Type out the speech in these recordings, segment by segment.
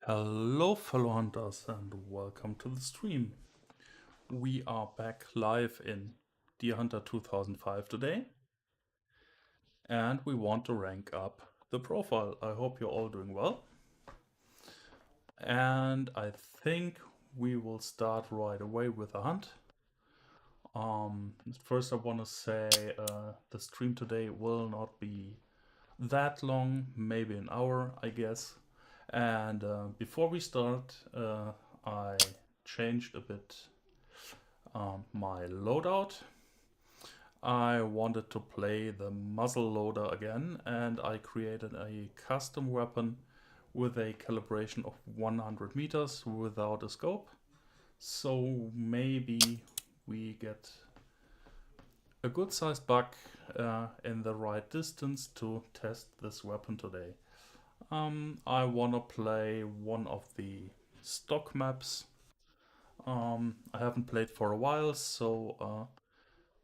Hello fellow hunters and welcome to the stream. We are back live in Deer Hunter 2005 today and we want to rank up the profile. I hope you're all doing well. And I think we will start right away with a hunt. First I want to say the stream today will not be that long, maybe an hour I guess. And before we start, I changed a bit my loadout. I wanted to play the muzzle loader again, and I created a custom weapon with a calibration of 100 meters without a scope. So maybe we get a good sized buck in the right distance to test this weapon today. I wanna play one of the stock maps. I haven't played for a while, so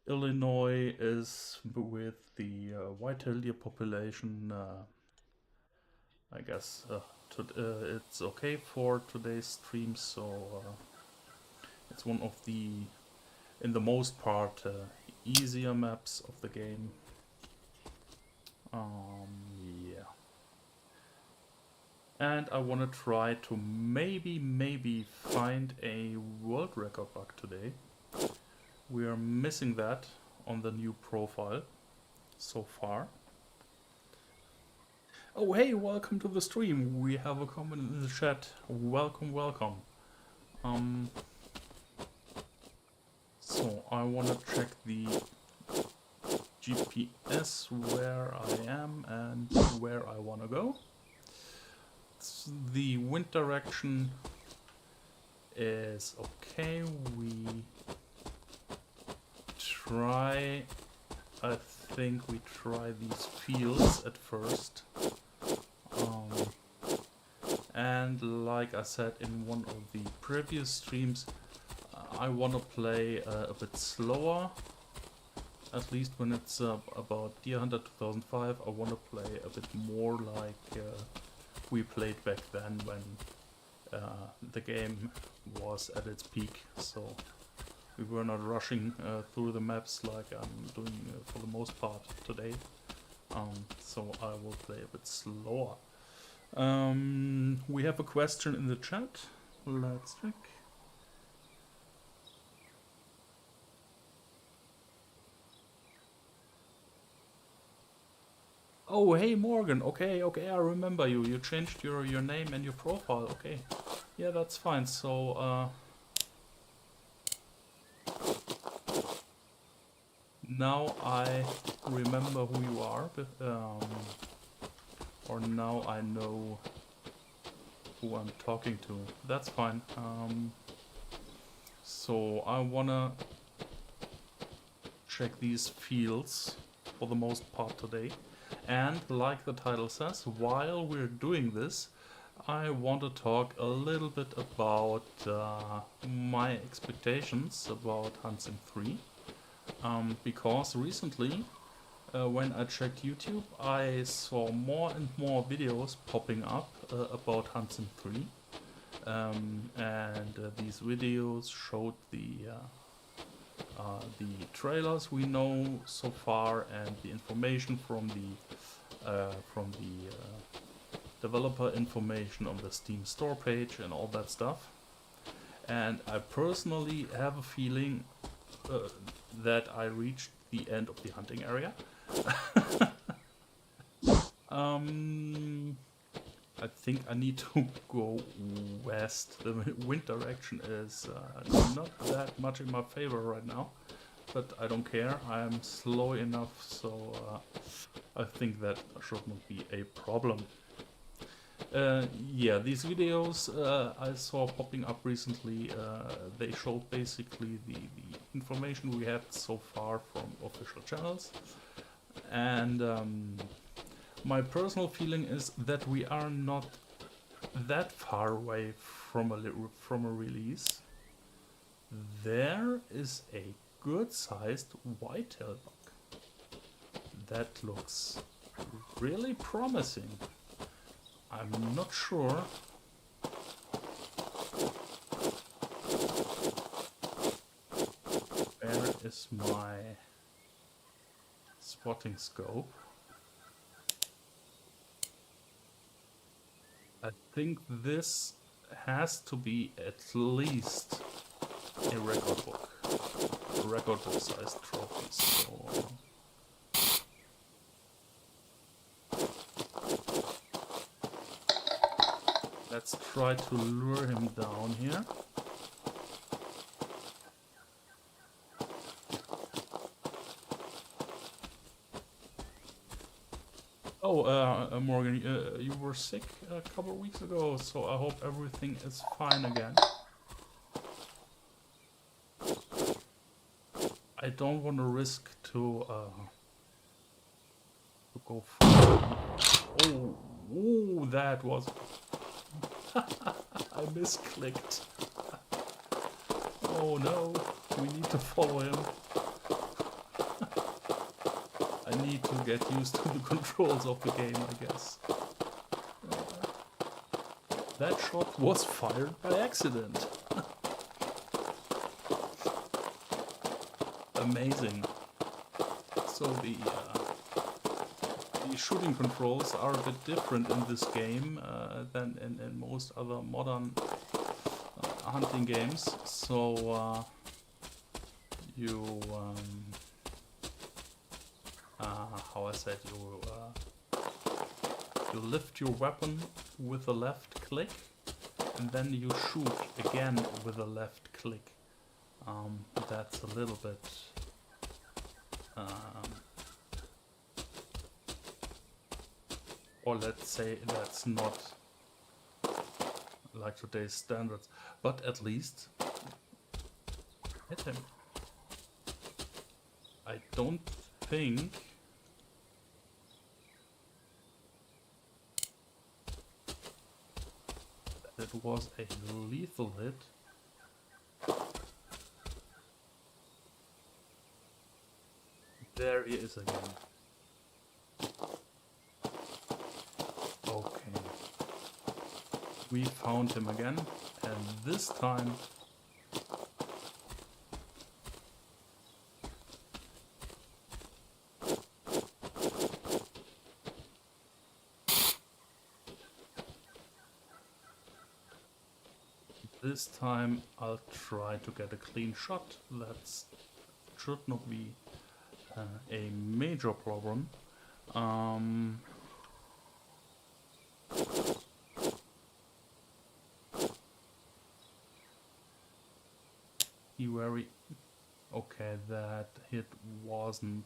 Illinois is with the white-tailed deer population. I guess it's okay for today's stream, so it's one of the, in the most part, easier maps of the game. Yeah. And I want to try to maybe find a world record buck today. We are missing that on the new profile so far. Oh hey, welcome to the stream. We have a comment in the chat. Welcome. So I want to check the GPS where I am and where I want to go. The wind direction is okay. I think we try these fields at first. And like I said in one of the previous streams, I want to play a bit slower. At least when it's about Deer Hunter 2005, I want to play a bit more like we played back then when the game was at its peak. So we were not rushing through the maps like I'm doing for the most part today. So I will play a bit slower. We have a question in the chat. Let's check. Oh, hey Morgan. Okay, I remember you. You changed your name and your profile. Okay. Yeah, that's fine. So, now I remember who you are, or now I know who I'm talking to. That's fine. So I wanna check these fields for the most part today. And like the title says, while we're doing this, I want to talk a little bit about my expectations about HuntSim3. Because recently, when I checked YouTube, I saw more and more videos popping up about HuntSim3. And these videos showed the trailers we know so far and the information from the developer information on the Steam store page and all that stuff. And I personally have a feeling that I reached the end of the hunting area. I think I need to go west. The wind direction is not that much in my favor right now, but I don't care. I'm slow enough, so I think that should not be a problem. Yeah, these videos I saw popping up recently, they showed basically the information we had so far from official channels. And my personal feeling is that we are not that far away from a release. There is a good-sized whitetail buck. That looks really promising. I'm not sure is my spotting scope. I think this has to be at least a record book sized trophy. So let's try to lure him down here. Oh, Morgan, you were sick a couple of weeks ago, so I hope everything is fine again. I don't want to risk to go for... Oh, ooh, that was... I misclicked. Oh no, we need to follow him. I need to get used to the controls of the game, I guess. That shot was fired by accident. Amazing. So the shooting controls are a bit different in this game than in most other modern hunting games. So you how I said, you lift your weapon with the left click, and then you shoot again with the left click. That's a little bit or let's say that's not like today's standards, but at least hit him. I don't think that it was a lethal hit. There he is again. Okay. We found him again, and this time I'll try to get a clean shot. That should not be a major problem. Okay, that hit wasn't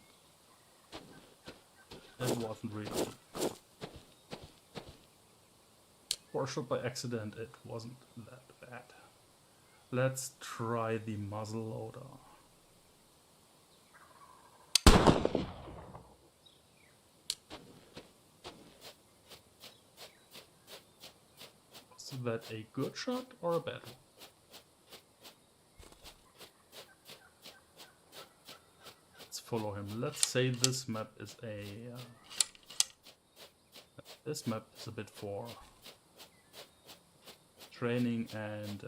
really, or shot by accident, it wasn't that bad. Let's try the muzzle loader. Was that a good shot or a bad one? Let's follow him. Let's say this map is a bit for training and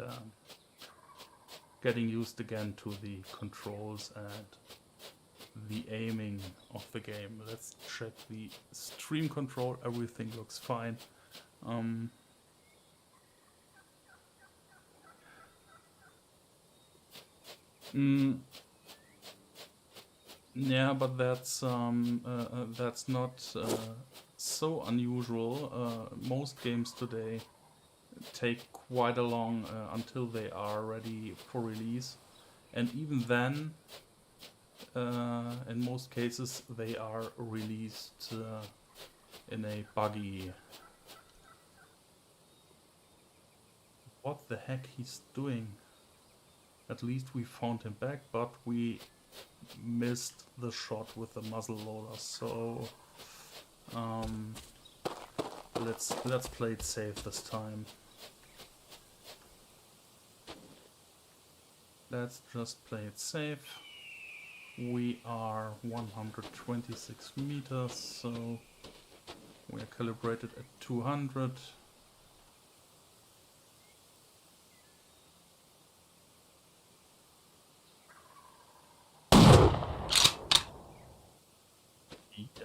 getting used again to the controls and the aiming of the game. Let's check the stream control. Everything looks fine. Yeah, but that's not so unusual. Most games today take quite a long until they are ready for release, and even then, in most cases, they are released in a buggy. What the heck he's doing? At least we found him back, but we missed the shot with the muzzle loader. So let's play it safe this time. Let's just play it safe. We are 126 meters, so we are calibrated at 200.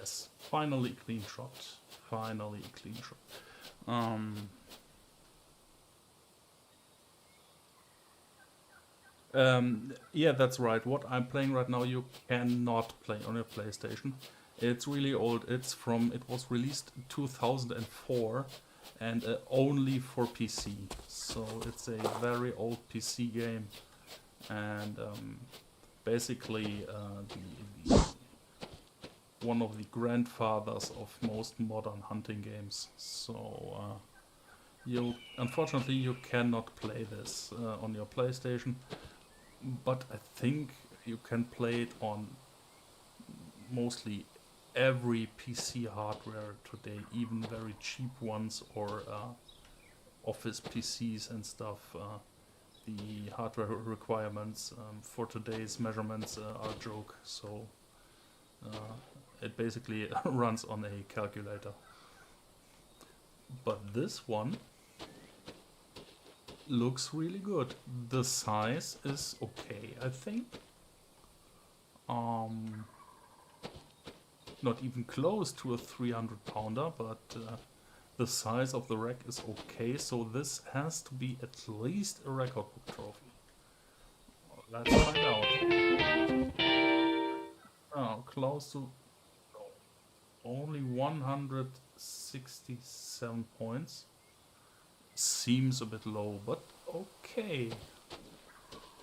yes, finally clean shot. Finally clean shot. Yeah, that's right. What I'm playing right now, you cannot play on your PlayStation. It's really old. It was released in 2004 and only for PC. So it's a very old PC game, and basically one of the grandfathers of most modern hunting games. So unfortunately you cannot play this on your PlayStation, but I think you can play it on mostly every PC hardware today, even very cheap ones or office PCs and stuff. The hardware requirements for today's measurements are a joke, so it basically runs on a calculator. But this one looks really good. The size is okay, I think. Not even close to a 300 pounder, but the size of the rack is okay, so this has to be at least a record book trophy. Let's find out. Oh, close to only 167 points. Seems a bit low, but okay.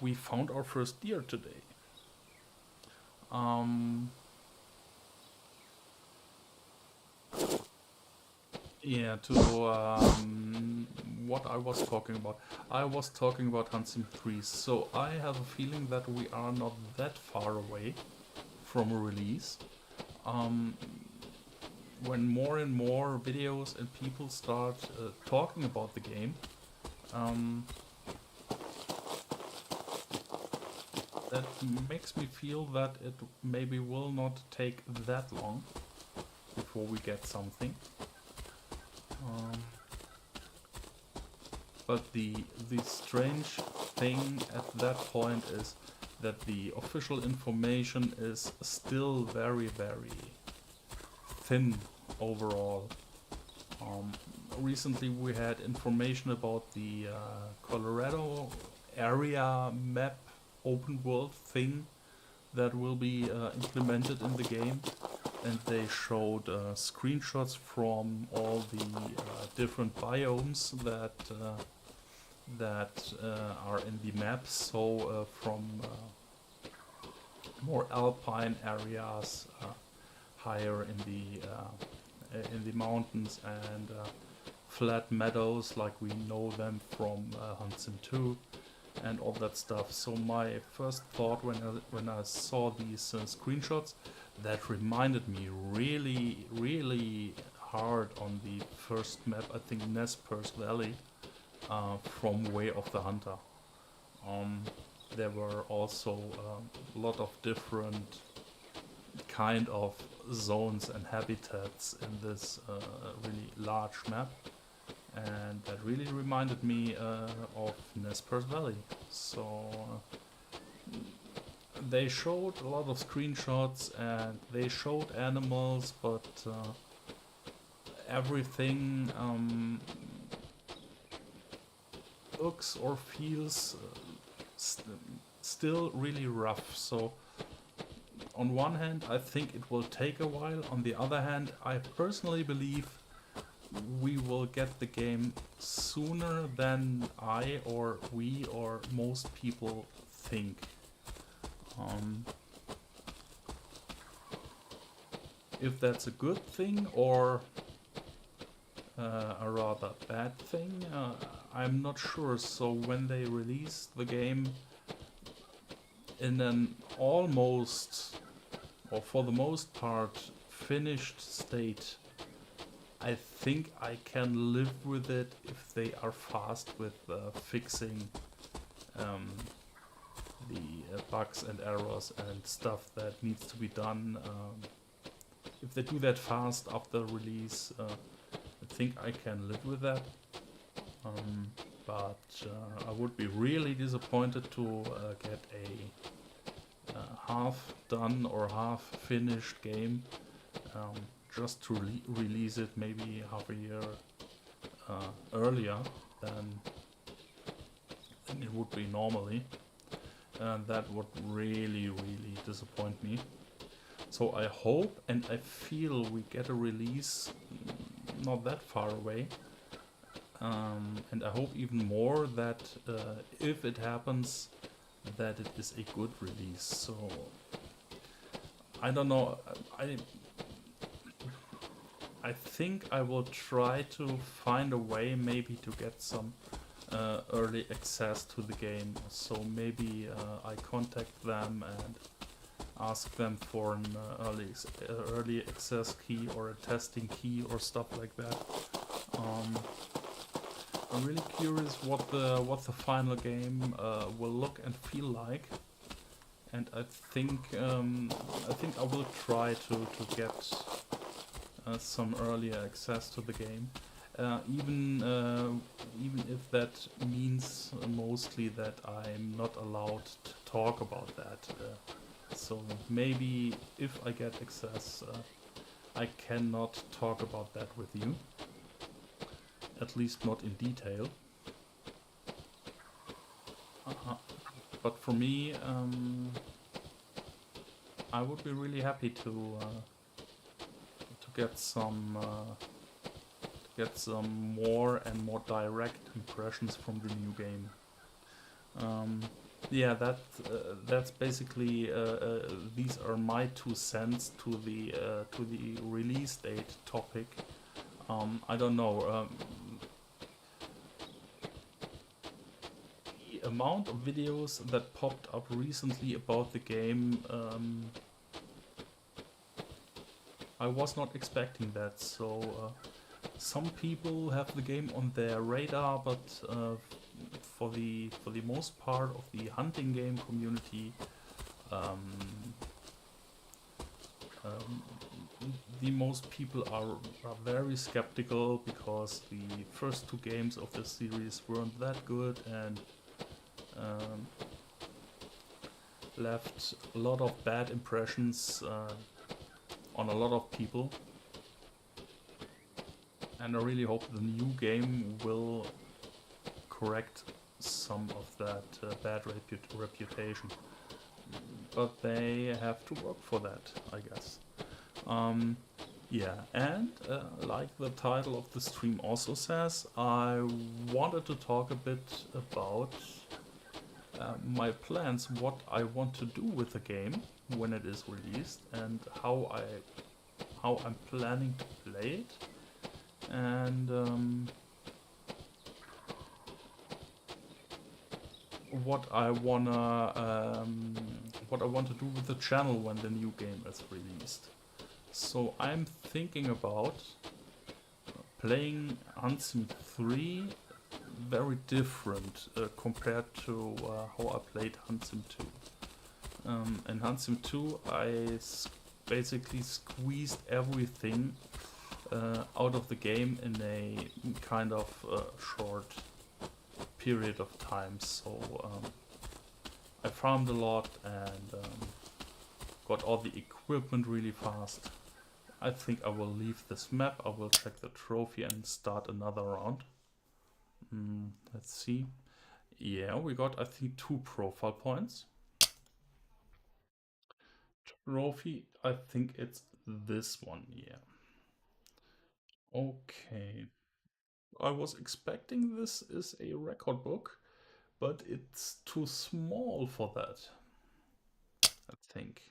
We found our first deer today. Yeah, to what I was talking about. I was talking about HuntSim3, so I have a feeling that we are not that far away from a release. When more and more videos and people start talking about the game, that makes me feel that it maybe will not take that long before we get something. But the strange thing at that point is that the official information is still very, very thin overall. Recently we had information about the Colorado area map open world thing that will be implemented in the game, and they showed screenshots from all the different biomes that are in the map. So from more alpine areas, higher in the mountains, and flat meadows like we know them from HuntSim2 and all that stuff. So my first thought when I saw these screenshots, that reminded me really hard on the first map, I think Nez Perce Valley, from Way of the Hunter. There were also a lot of different kind of zones and habitats in this really large map, and that really reminded me of Nez Perce Valley. So they showed a lot of screenshots and they showed animals, but everything looks or feels still really rough. So on one hand, I think it will take a while. On the other hand, I personally believe we will get the game sooner than I or we or most people think. If that's a good thing or a rather bad thing, I'm not sure. So when they release the game in an almost, or for the most part, finished state, I think I can live with it if they are fast with fixing the bugs and errors and stuff that needs to be done. If they do that fast after release, I think I can live with that. But I would be really disappointed to get a half done or half finished game just to release it maybe half a year earlier than it would be normally. And that would really, really disappoint me. So I hope and I feel we get a release not that far away. And I hope even more that if it happens, that it is a good release. So I don't know. I think I will try to find a way maybe to get some early access to the game. So maybe I contact them and ask them for an early access key or a testing key or stuff like that. I'm really curious what the final game will look and feel like, and I think I will try to get some earlier access to the game, even if that means mostly that I'm not allowed to talk about that. So maybe if I get access, I cannot talk about that with you. At least not in detail. But for me, I would be really happy to get some more and more direct impressions from the new game. Yeah, that's basically these are my 2 cents to the release date topic. I don't know. The amount of videos that popped up recently about the game, I was not expecting that. So some people have the game on their radar, but for the most part of the hunting game community, the most people are very skeptical because the first 2 games of the series weren't that good and left a lot of bad impressions on a lot of people. And I really hope the new game will correct some of that bad reputation. But they have to work for that, I guess. Yeah, and like the title of the stream also says, I wanted to talk a bit about my plans, what I want to do with the game when it is released, and how I'm planning to play it, and what I want to do with the channel when the new game is released. So I'm thinking about playing HuntSim3 very different compared to how I played HuntSim2. In HuntSim2 I basically squeezed everything out of the game in a kind of short period of time. So I farmed a lot and got all the equipment really fast. I think I will leave this map, I will check the trophy and start another round. Let's see. Yeah, we got, I think, 2 profile points. Trophy, I think it's this one, yeah. Okay. I was expecting this is a record book, but it's too small for that, I think.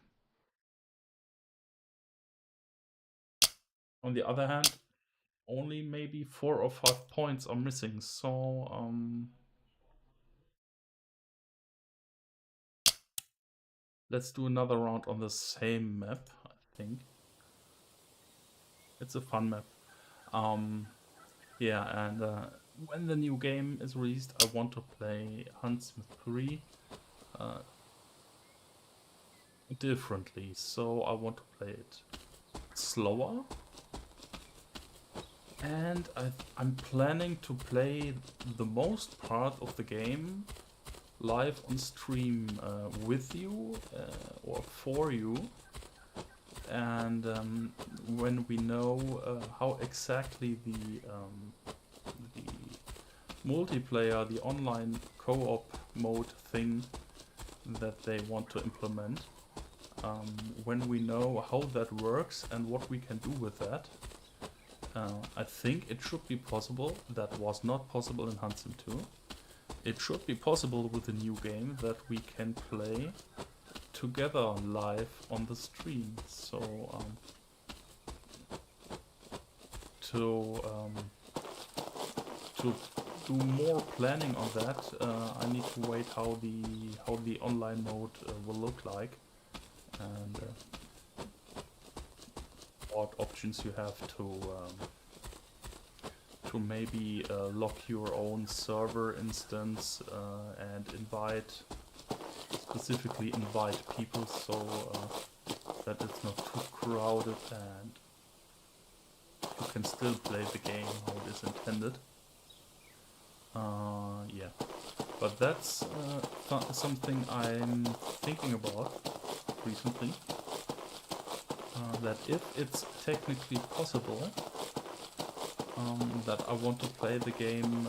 On the other hand, only maybe 4 or 5 points are missing, so let's do another round on the same map, I think. It's a fun map. Yeah, and when the new game is released, I want to play HuntSim3 differently. So I want to play it slower. And I'm planning to play the most part of the game live on stream with you or for you. and when we know how exactly the multiplayer, the online co-op mode thing that they want to implement, when we know how that works and what we can do with that, I think it should be possible. That was not possible in HuntSim3. It should be possible with a new game that we can play together live on the stream. So to do more planning on that, I need to wait how the online mode will look like, and what options you have to maybe lock your own server instance and specifically invite people, so that it's not too crowded and you can still play the game how it is intended. Yeah, but that's something I'm thinking about recently. That if it's technically possible, that I want to play the game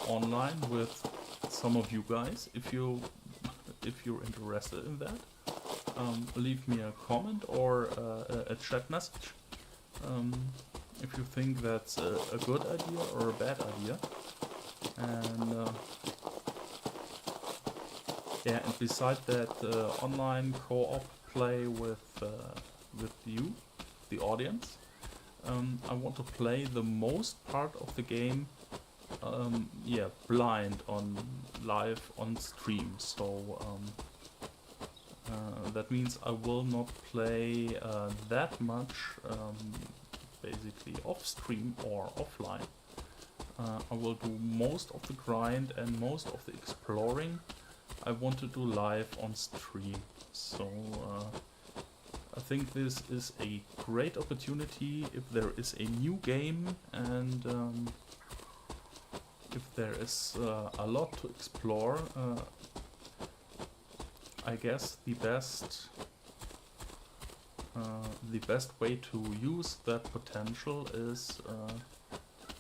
online with some of you guys. If you're interested in that, leave me a comment or a chat message. If you think that's a good idea or a bad idea. And yeah, and beside that, online co-op play with you, the audience, I want to play the most part of the game, yeah, blind live on stream. So that means I will not play that much, basically off stream or offline. I will do most of the grind and most of the exploring I want to do live on stream. So I think this is a great opportunity if there is a new game and if there is a lot to explore. I guess the best way to use that potential is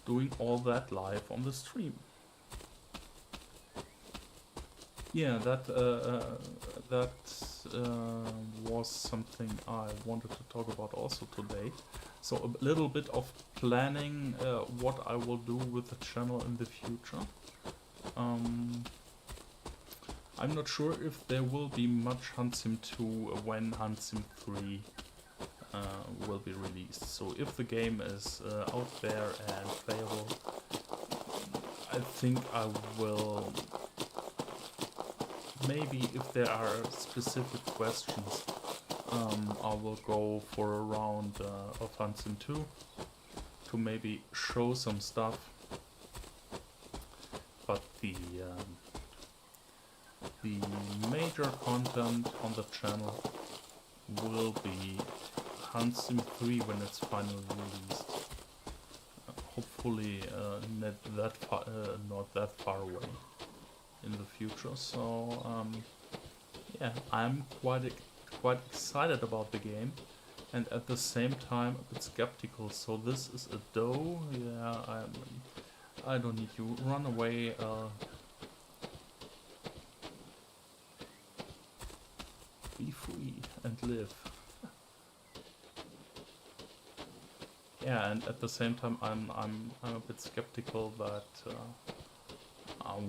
doing all that live on the stream. Yeah, that was something I wanted to talk about also today. So a little bit of planning what I will do with the channel in the future. I'm not sure if there will be much HuntSim2 when HuntSim3 will be released. So if the game is out there and playable, I think I will, maybe if there are specific questions, I will go for a round of HuntSim2 to maybe show some stuff. But the major content on the channel will be HuntSim3 when it's finally released. Hopefully not that far away in the future. So yeah, I'm quite excited about the game, and at the same time a bit skeptical. So this is a doe. Yeah, I don't need you. Run away. Be free and live. Yeah, and at the same time, I'm a bit skeptical that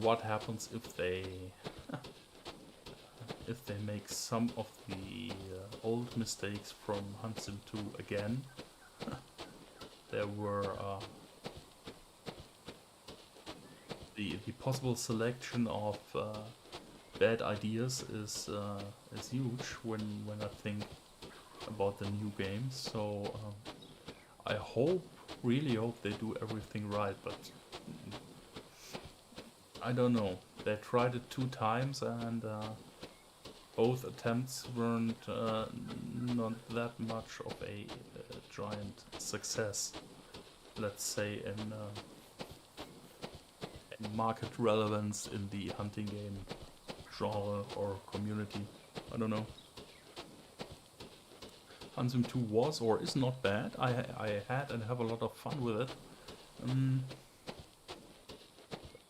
what happens if they make some of the old mistakes from HuntSim2 again. There were the possible selection of bad ideas is huge when I think about the new games. So I really hope they do everything right, but I don't know. They tried it 2 times and both attempts weren't not that much of a giant success, let's say, in market relevance in the hunting game genre or community. I don't know. HuntSim3 was or is not bad. I had and have a lot of fun with it.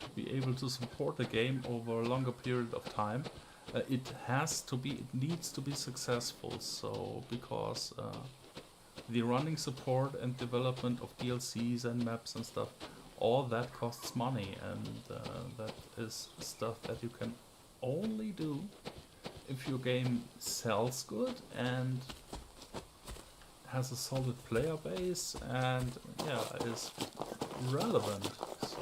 To be able to support the game over a longer period of time, it needs to be successful. So because the running support and development of DLCs and maps and stuff, all that costs money, and that is stuff that you can only do if your game sells good and has a solid player base and is relevant. So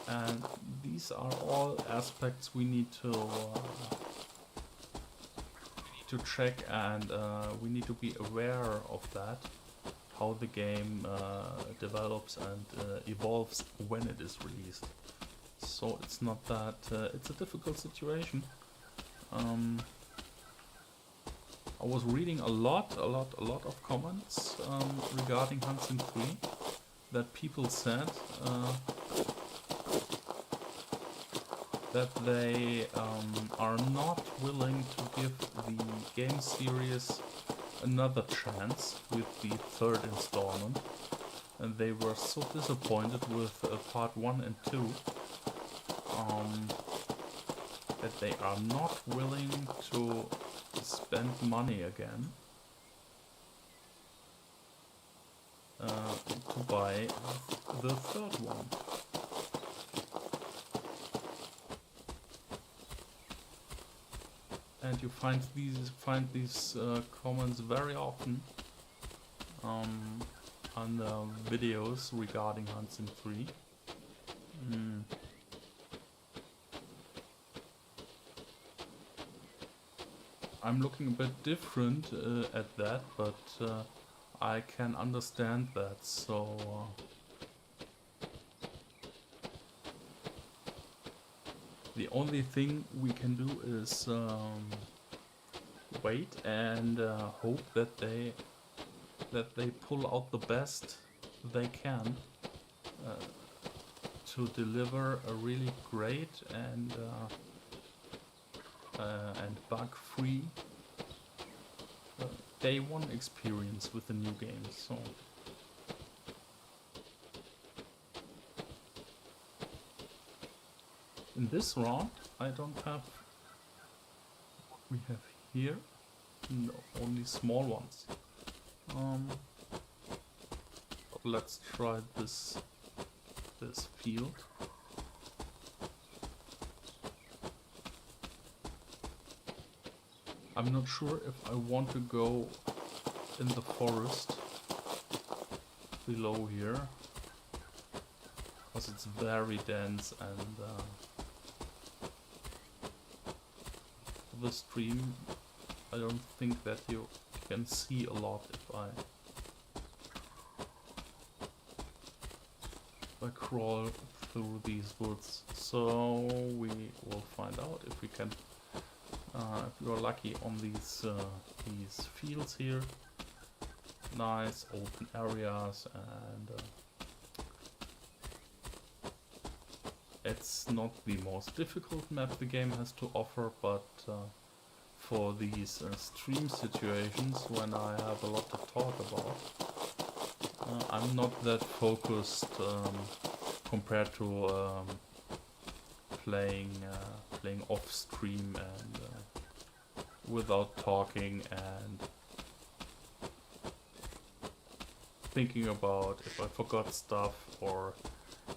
and these are all aspects we need to check, and we need to be aware of that, how the game develops and evolves when it is released. So it's not that it's a difficult situation. I was reading a lot of comments regarding HuntSim3 that people said that they are not willing to give the game series another chance with the third installment, and they were so disappointed with part 1 and 2 that they are not willing to spend money again to buy the third one. And you find these comments very often on videos regarding HuntSim3. I'm looking a bit different at that, but I can understand that. So the only thing we can do is wait and hope that they pull out the best they can to deliver a really great and bug-free day one experience with the new game. So in this round, I don't have. We have here, no, only small ones. But let's try this field. I'm not sure if I want to go in the forest below here, because it's very dense, and the stream, I don't think that you can see a lot if I crawl through these woods. So we will find out if we can, if we are lucky on these fields here. Nice open areas, and it's not the most difficult map the game has to offer, but for these stream situations when I have a lot to talk about, I'm not that focused compared to playing off stream and without talking and thinking about if I forgot stuff or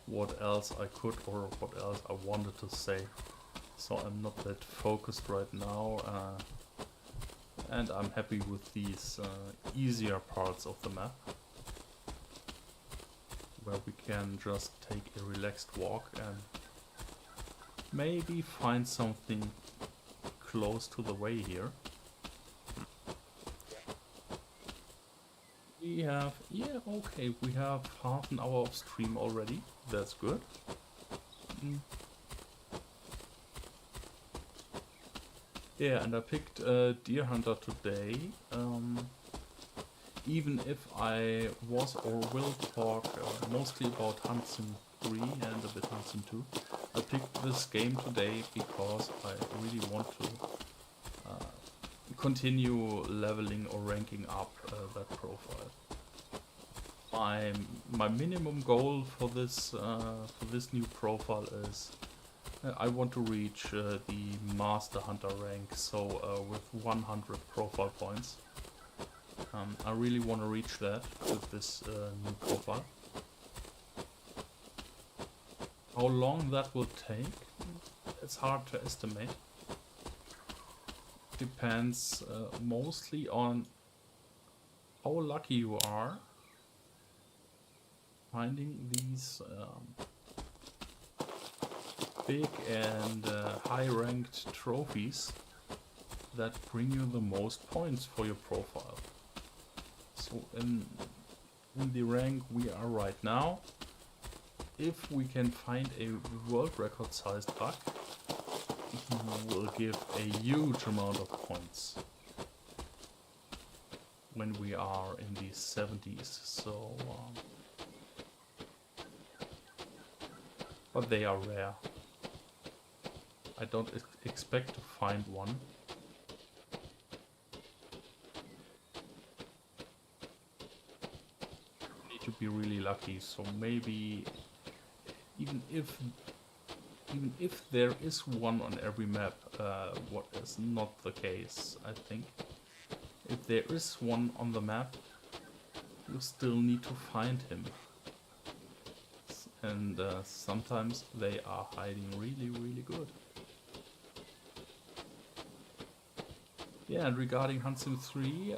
what else I could or what else I wanted to say. So I'm not that focused right now, and I'm happy with these easier parts of the map, where we can just take a relaxed walk and maybe find something close to the way here. We have, okay, we have half an hour of stream already. That's good. Yeah, and I picked Deer Hunter today. Even if I was or will talk mostly about HuntSim3 and a bit HuntSim2, I picked this game today because I really want to continue leveling or ranking up that profile. My minimum goal for this new profile is I want to reach the Master Hunter rank, so with 100 profile points. I really want to reach that with this new profile. How long that will take, it's hard to estimate. Depends mostly on how lucky you are finding these big and high-ranked trophies that bring you the most points for your profile. So in the rank we are right now, if we can find a world record sized bug, it will give a huge amount of points when we are in the 70s. So but they are rare. I don't expect to find one. Need to be really lucky, so maybe even if there is one on every map, what is not the case, I think. If there is one on the map, you still need to find him. And sometimes they are hiding really, really good. Yeah, and regarding HuntSim3,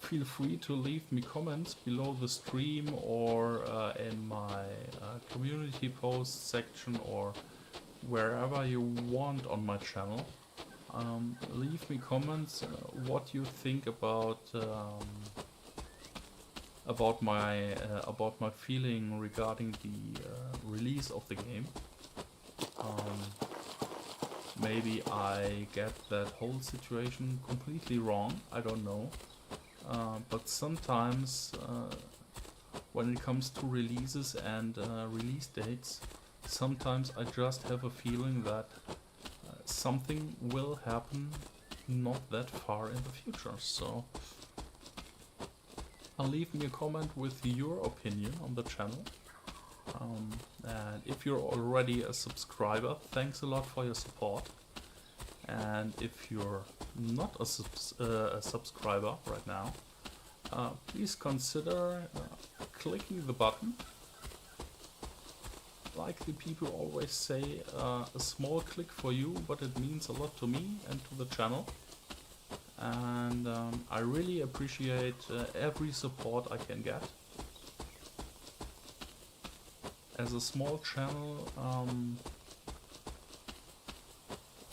feel free to leave me comments below the stream or in my community post section or wherever you want on my channel. Leave me comments what you think about my feeling regarding the release of the game. Maybe I get that whole situation completely wrong, I don't know. But sometimes when it comes to releases and release dates, sometimes I just have a feeling that something will happen not that far in the future. So leave me a comment with your opinion on the channel. And if you're already a subscriber, thanks a lot for your support. And if you're not a subscriber right now, please consider clicking the button. Like the people always say, a small click for you, but it means a lot to me and to the channel. And I really appreciate every support I can get. As a small channel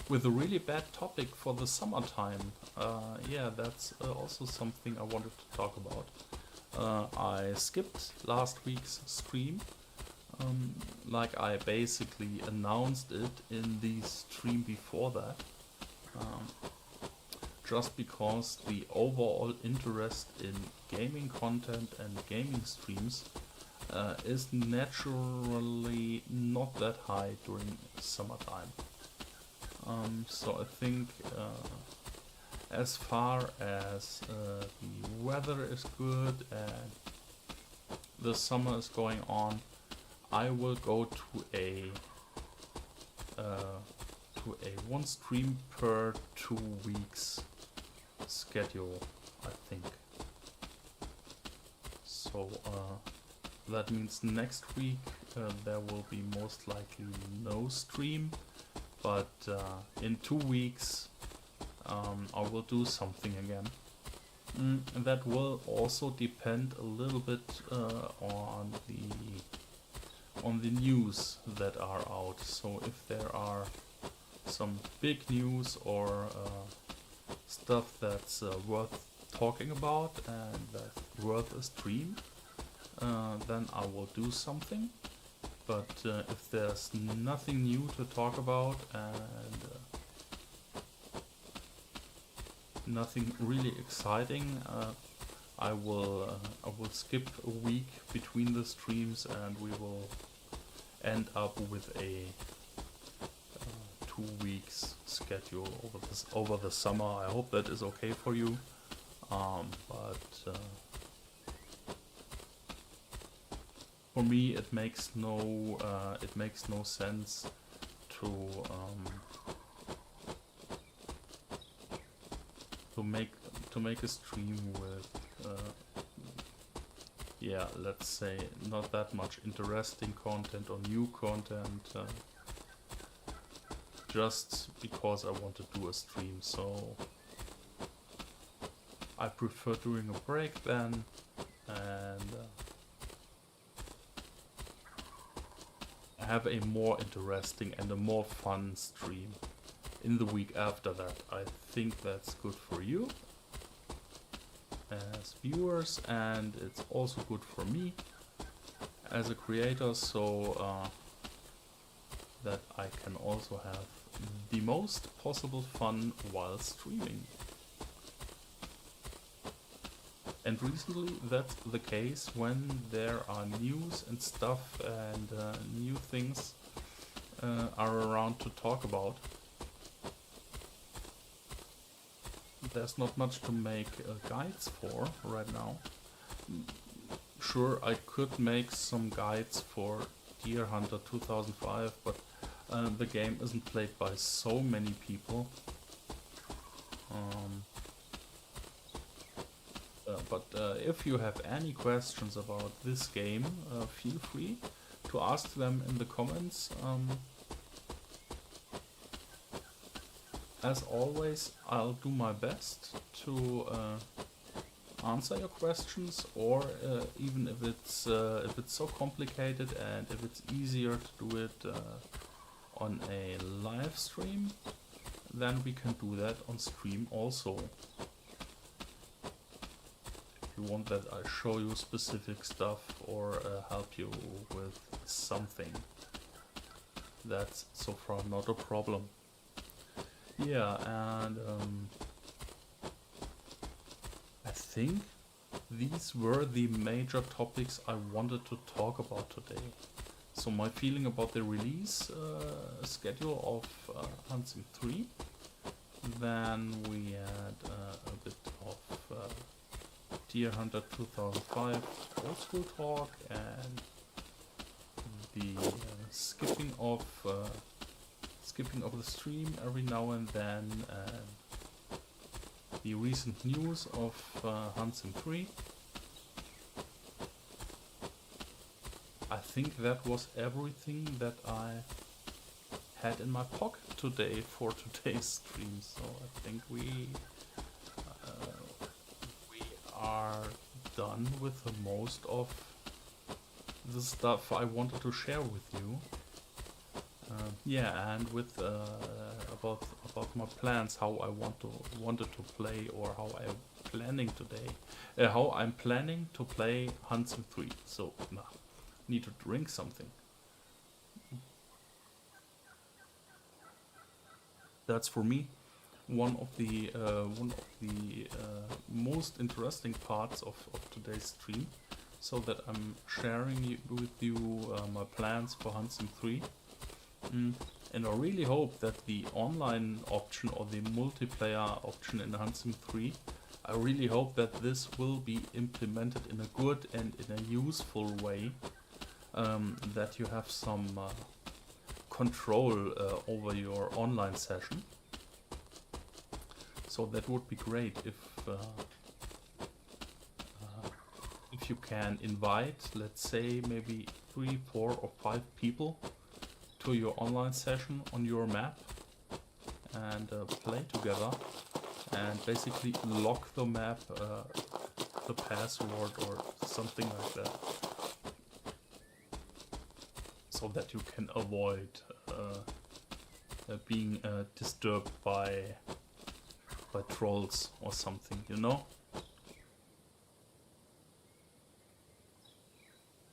with a really bad topic for the summertime, yeah, that's also something I wanted to talk about. I skipped last week's stream, like I basically announced it in the stream before that. Just because the overall interest in gaming content and gaming streams is naturally not that high during summertime. So I think as far as the weather is good and the summer is going on, I will go to a one stream per 2 weeks schedule, I think. So that means next week there will be most likely no stream, but in 2 weeks I will do something again. And that will also depend a little bit on the news that are out. So if there are some big news or stuff that's worth talking about and that's worth a stream, then I will do something. But if there's nothing new to talk about and nothing really exciting, I will skip a week between the streams and we will end up with a 2 weeks schedule over the summer. I hope that is okay for you. But for me, it makes no sense to make a stream with yeah, let's say not that much interesting content or new content, just because I want to do a stream. So I prefer doing a break then, and have a more interesting and a more fun stream in the week after that. I think that's good for you as viewers, and it's also good for me as a creator, so that I can also have the most possible fun while streaming. And recently that's the case when there are news and stuff and new things are around to talk about. There's not much to make guides for right now. Sure, I could make some guides for Deer Hunter 2005, but the game isn't played by so many people. But if you have any questions about this game, feel free to ask them in the comments. As always, I'll do my best to answer your questions, or even if it's so complicated and if it's easier to do it on a live stream, then we can do that on stream also. If you want that I show you specific stuff or help you with something, that's so far not a problem. Yeah, and I think these were the major topics I wanted to talk about today. So my feeling about the release schedule of HuntSim3. Then we had a bit of Deer Hunter 2005 old school talk, and the skipping of the stream every now and then, and the recent news of HuntSim3. I think that was everything that I had in my pocket today for today's stream. So I think we are done with the most of the stuff I wanted to share with you. Yeah, and with about my plans, how I wanted to play, or how I'm planning to play HuntSim3. So now need to drink something. That's for me one of the most interesting parts of today's stream, so that I'm sharing with you my plans for HuntSim3. And I really hope that the online option or the multiplayer option in HuntSim3, I really hope that this will be implemented in a good and in a useful way, that you have some control over your online session. So that would be great if you can invite, let's say, maybe 3, 4 or 5 people to your online session on your map, and play together, and basically lock the map, the password or something like that, so that you can avoid being disturbed by trolls or something, you know?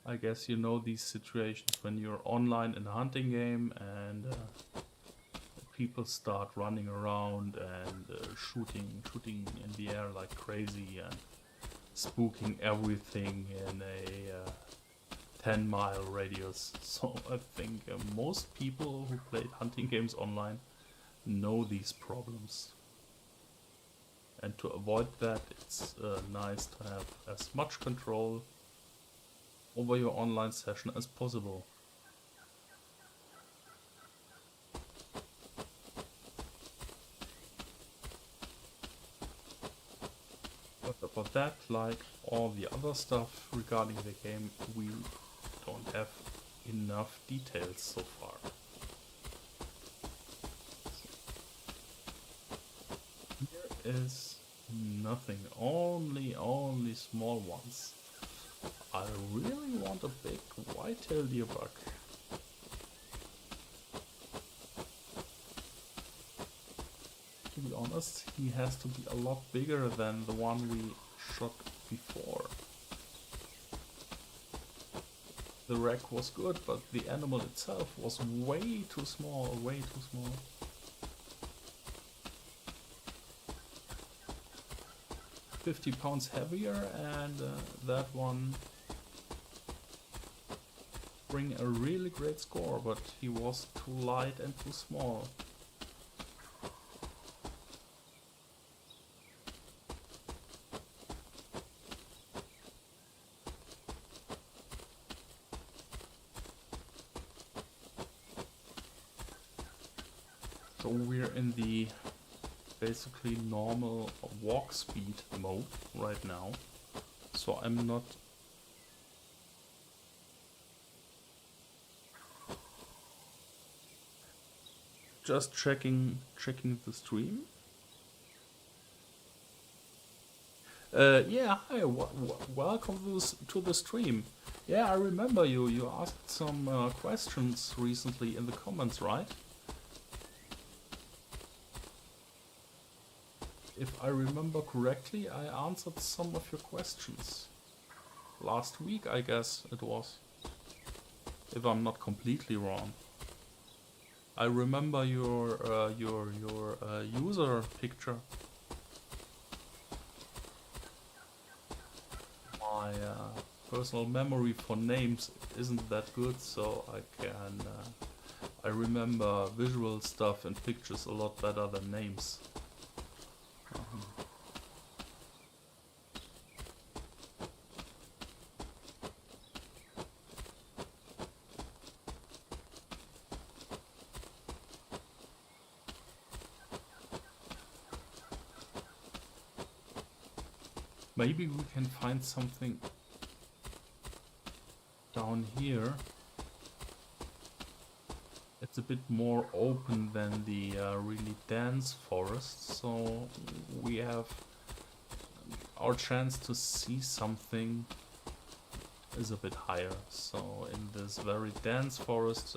I guess you know these situations when you're online in a hunting game and people start running around and shooting in the air like crazy and spooking everything in a 10-mile radius. So I think most people who played hunting games online know these problems. And to avoid that, it's nice to have as much control over your online session as possible. But about that, like all the other stuff regarding the game, we don't have enough details so far. Here is nothing, only small ones. I really want a big white-tailed deerbuck. To be honest, he has to be a lot bigger than the one we shot before. The rack was good, but the animal itself was way too small, way too small. "50 pounds heavier, and that one bring a really great score, but he was too light and too small. So we're in the basically normal walk speed mode right now, so I'm not just checking the stream. Yeah, hi, welcome to the stream. Yeah, I remember you asked some questions recently in the comments, right? If I remember correctly, I answered some of your questions. Last week, I guess it was. If I'm not completely wrong. I remember your user picture. My personal memory for names isn't that good, so I remember visual stuff and pictures a lot better than names. Maybe we can find something down here. It's a bit more open than the really dense forest, so we have our chance to see something is a bit higher. So in this very dense forest,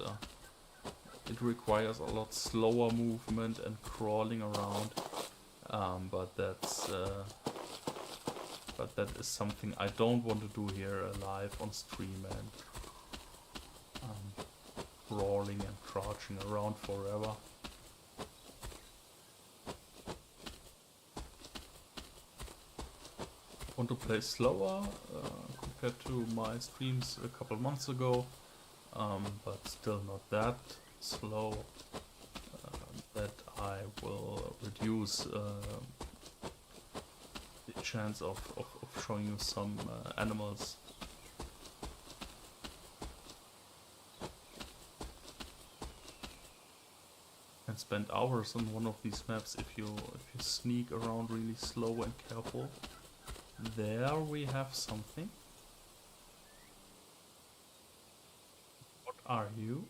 it requires a lot slower movement and crawling around, but that is something I don't want to do here live on stream and crawling and crouching around forever. I want to play slower compared to my streams a couple months ago, but still not that slow that I will reduce the chance of showing you some animals. And spend hours on one of these maps if you sneak around really slow and careful. There we have something. What are you?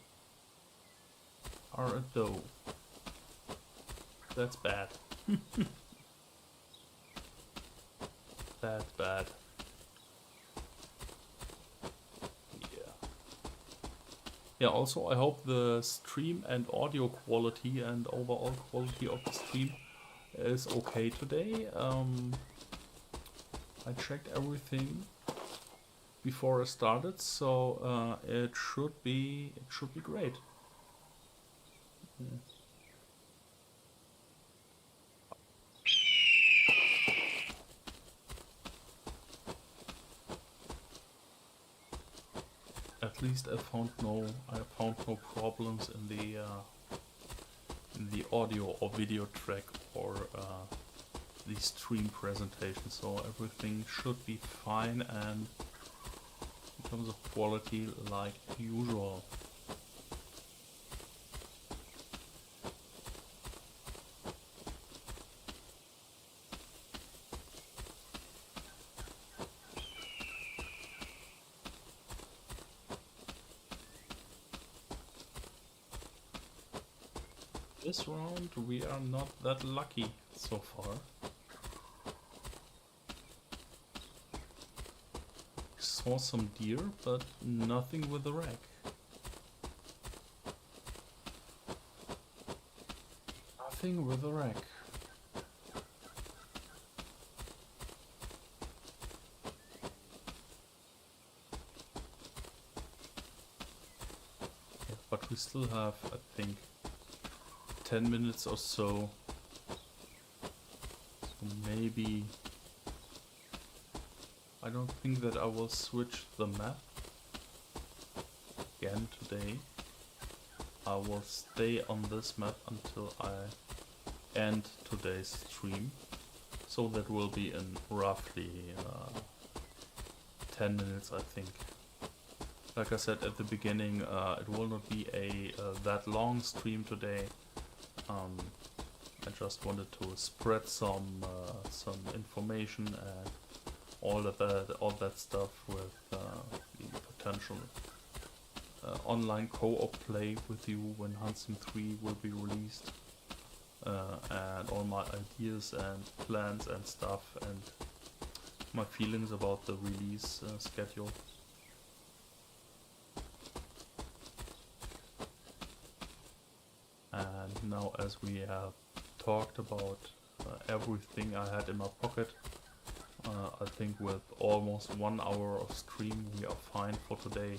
Are a doe. That's bad. That's bad. Yeah, also I hope the stream and audio quality and overall quality of the stream is okay today. I checked everything before I started, so it should be great. Yeah. at least I found no problems in the audio or video track or the stream presentation, so everything should be fine and in terms of quality like usual. This round we are not that lucky so far. Saw some deer, but nothing with the rack. Nothing with the rack. Yeah, but we still have, I think, 10 minutes or so. So maybe... I don't think that I will switch the map again today. I will stay on this map until I end today's stream. So that will be in roughly 10 minutes, I think. Like I said at the beginning, it will not be a that long stream today. I just wanted to spread some information and all that stuff with the potential online co-op play with you when HuntSim3 will be released, and all my ideas and plans and stuff and my feelings about the release schedule. And now, as we have talked about everything I had in my pocket, I think with almost 1 hour of stream we are fine for today.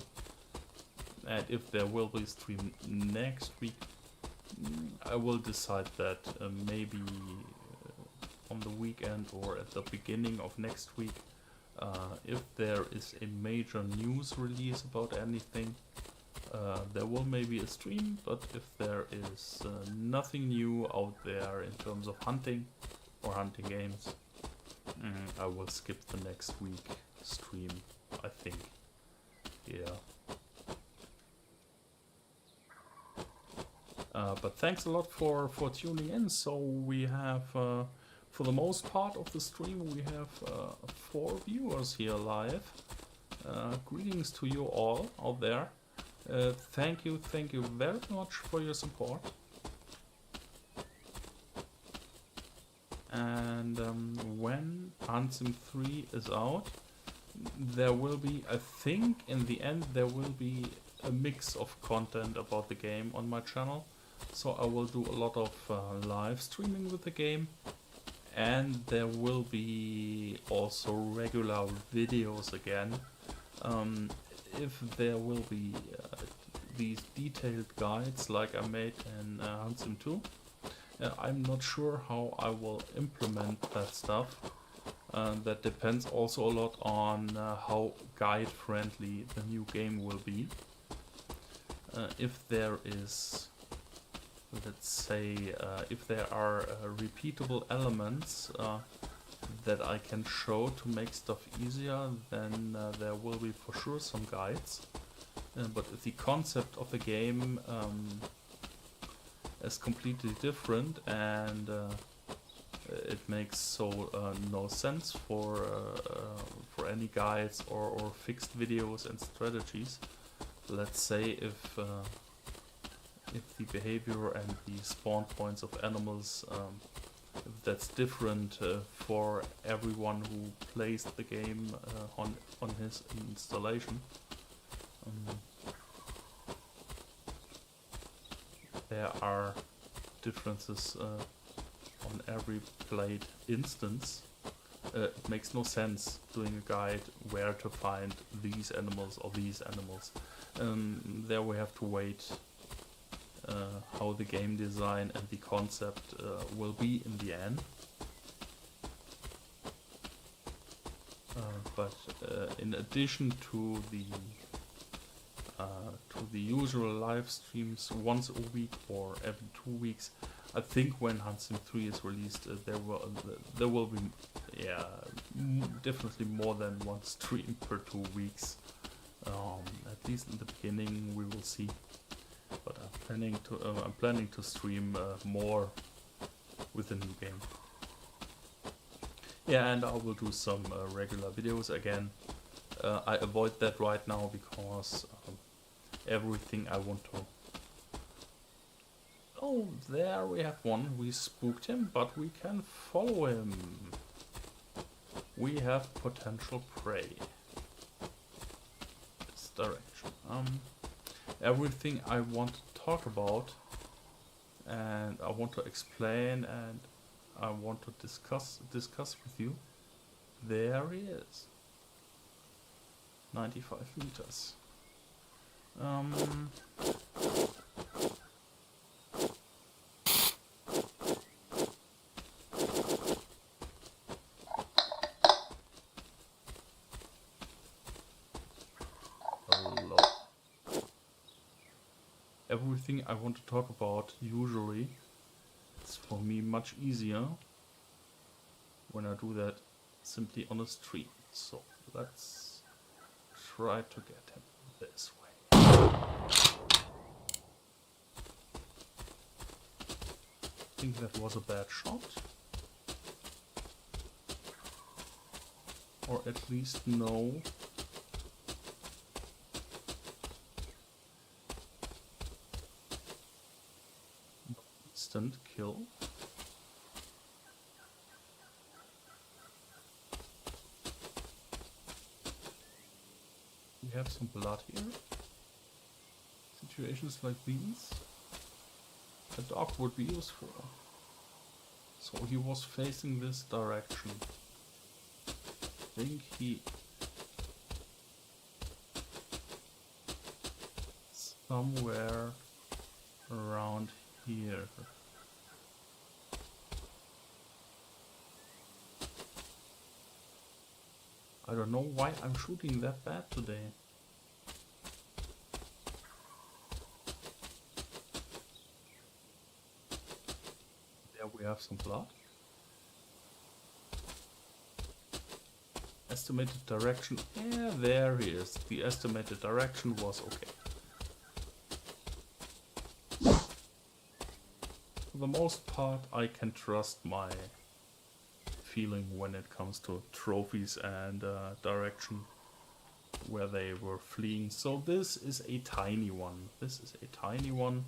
And if there will be a stream next week, I will decide that maybe on the weekend or at the beginning of next week. If there is a major news release about anything, there will maybe a stream, but if there is nothing new out there in terms of hunting or hunting games, I will skip the next week stream, I think. Yeah. But thanks a lot for tuning in. So we have, for the most part of the stream, we have 4 viewers here live. Greetings to you all out there. Thank you very much for your support. And when HuntSim3 is out, there will be, I think in the end, there will be a mix of content about the game on my channel. So I will do a lot of live streaming with the game, and there will be also regular videos again. If there will be these detailed guides like I made in HuntSim2, I'm not sure how I will implement that stuff. That depends also a lot on how guide friendly the new game will be. If there is, let's say, if there are repeatable elements that I can show to make stuff easier, then there will be for sure some guides. But if the concept of the game is completely different and it makes no sense for any guides or fixed videos and strategies. Let's say if the behavior and the spawn points of animals, if that's different for everyone who plays the game on his installation. There are differences on every played instance. It makes no sense doing a guide where to find these animals or these animals. There we have to wait how the game design and the concept will be in the end. But in addition to the usual live streams once a week or every 2 weeks. I think when HuntSim3 is released, there will be, yeah, definitely more than one stream per 2 weeks. At least in the beginning, we will see. But I'm planning to stream more with the new game. Yeah, and I will do some regular videos again. I avoid that right now because everything I want to. Oh, there we have one. We spooked him, but we can follow him. We have potential prey. This direction. Everything I want to talk about, and I want to explain, and I want to discuss with you. There he is. 95 meters. Hello. Everything I want to talk about usually, it's for me much easier when I do that simply on a stream. So let's try to get him this way. I think that was a bad shot. Or at least no. Instant kill. We have some blood here. Situations like these, a dog would be useful. So he was facing this direction. I think he somewhere around here. I don't know why I'm shooting that bad today. There we have some blood. Estimated direction. Yeah, there he is. The estimated direction was okay. For the most part, I can trust my feeling when it comes to trophies and direction where they were fleeing. So this is a tiny one. This is a tiny one,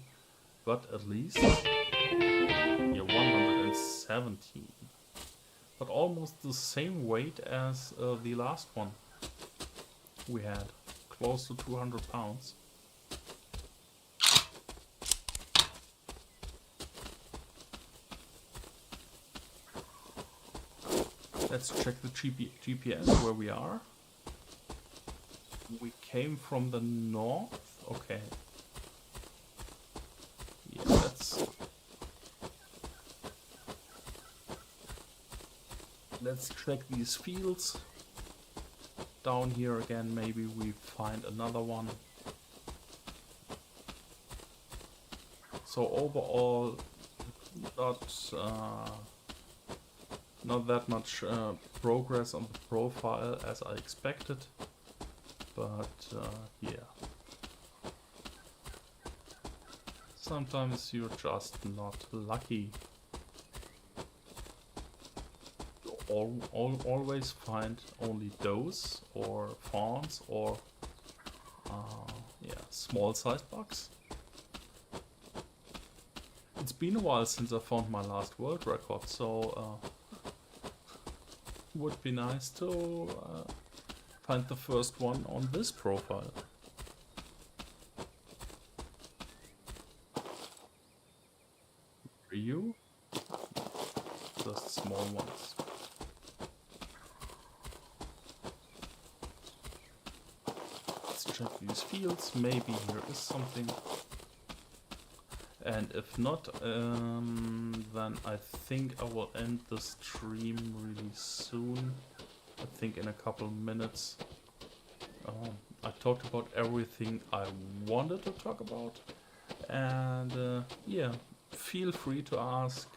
but at least yeah, 117. But almost the same weight as the last one we had, close to 200 pounds. Let's check the GPS where we are. We came from the north. Okay. Yeah, let's check these fields. Down here again, maybe we find another one. So overall, not that much progress on the profile as I expected, but yeah. Sometimes you're just not lucky. You always find only does or fawns or yeah, small sized bugs. It's been a while since I found my last world record, so would be nice to find the first one on this profile. For you, just small ones. Let's check these fields, maybe here is something. And if not, then I think I will end the stream really soon. I think in a couple minutes. I talked about everything I wanted to talk about, and yeah, feel free to ask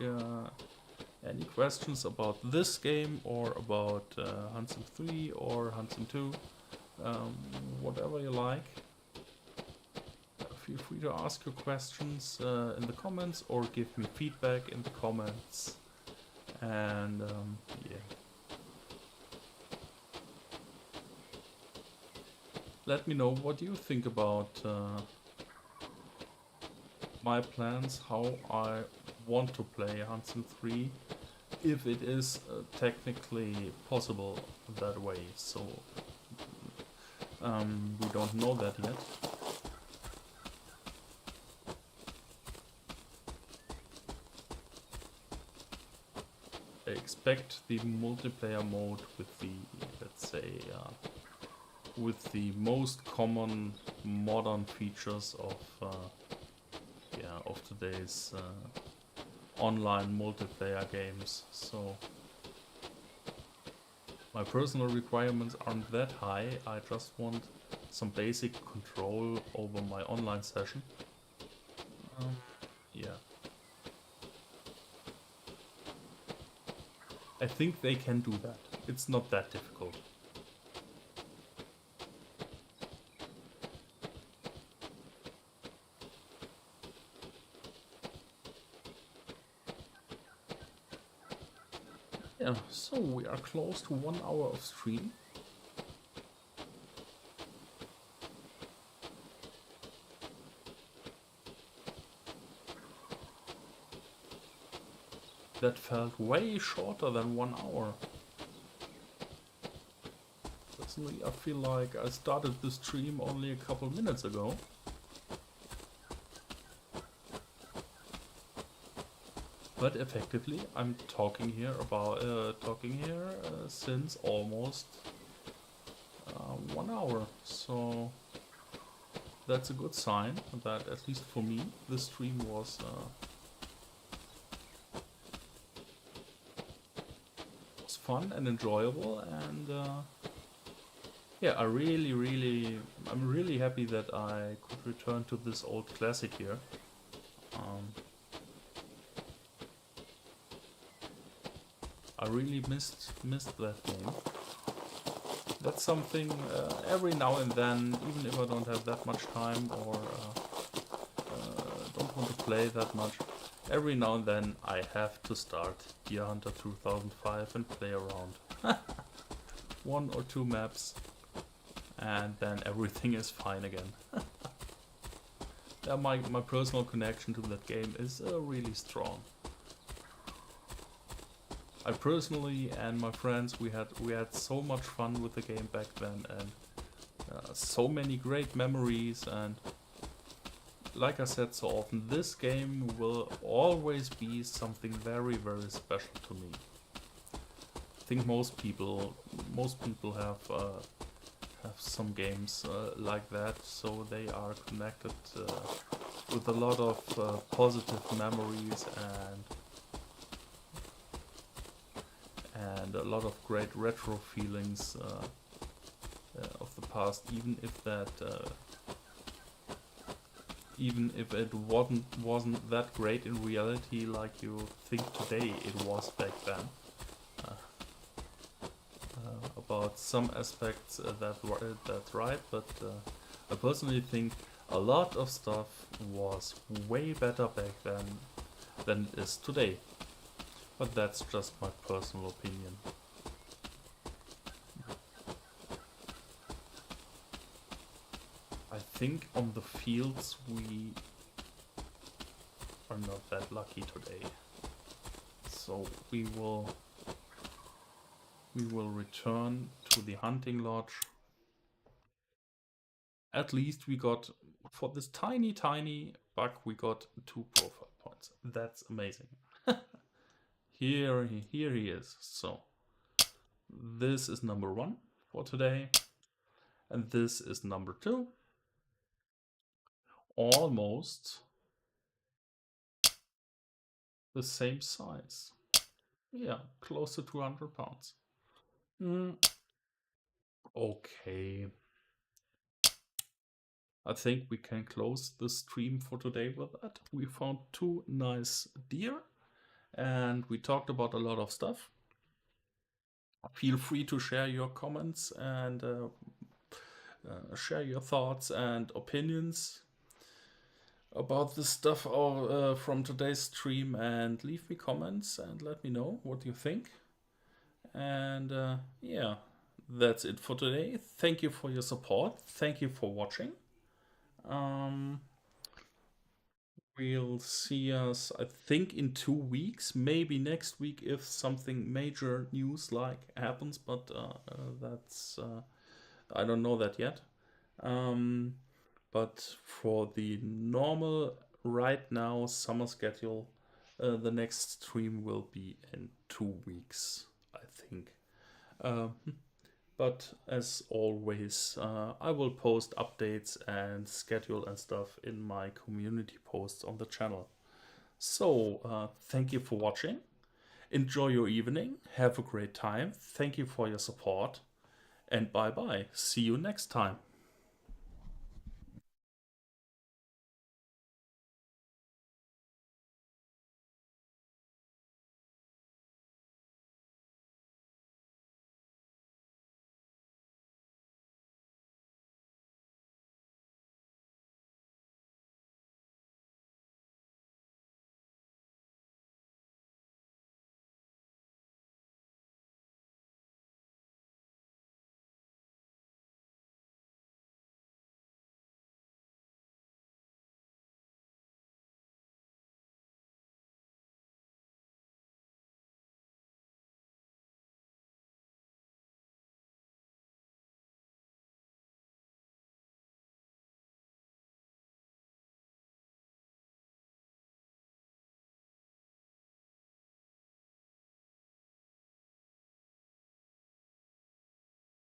any questions about this game or about HuntSim3 or HuntSim2, um, whatever you like. Feel free to ask your questions in the comments or give me feedback in the comments. And yeah, let me know what you think about my plans, how I want to play HuntSim3, if it is technically possible that way. So we don't know that yet. I expect the multiplayer mode with the, let's say, with the most common modern features of of today's online multiplayer games. So my personal requirements aren't that high. I just want some basic control over my online session. Yeah. I think they can do that. It's not that difficult. Yeah, so we are close to 1 hour of stream. That felt way shorter than 1 hour. Personally, I feel like I started the stream only a couple minutes ago. But effectively, I'm talking here since almost 1 hour. So that's a good sign that, at least for me, the stream was fun and enjoyable. And yeah, I'm really happy that I could return to this old classic here. I really missed that game. That's something every now and then, even if I don't have that much time or don't want to play that much, every now and then I have to start Deer Hunter 2005 and play around. 1 or 2 maps, and then everything is fine again. Yeah, my personal connection to that game is really strong. I personally and my friends, we had so much fun with the game back then, and so many great memories. And like I said so often, this game will always be something very, very special to me. I think most people have some games like that, so they are connected with a lot of positive memories and a lot of great retro feelings of the past, even if it wasn't that great in reality, like you think today it was back then. About some aspects that's right, but I personally think a lot of stuff was way better back then than it is today. But that's just my personal opinion. I think on the fields we are not that lucky today. So we will return to the hunting lodge. At least we got, for this tiny buck, we got 2 profile points. That's amazing. Here he is. So this is number 1 for today, and this is number 2. Almost the same size. Yeah, close to 200 pounds. Okay. I think we can close the stream for today with that. We found two nice deer and we talked about a lot of stuff. Feel free to share your comments and share your thoughts and opinions about this stuff from today's stream, and leave me comments and let me know what you think. And yeah, that's it for today. Thank you for your support. Thank you for watching. Um, we'll see us, I think, in 2 weeks, maybe next week if something major news like happens, but that's I don't know that yet. Um, but for the normal right now summer schedule, the next stream will be in 2 weeks, I think. Um, but as always, I will post updates and schedule and stuff in my community posts on the channel. So thank you for watching. Enjoy your evening. Have a great time. Thank you for your support. And bye bye. See you next time.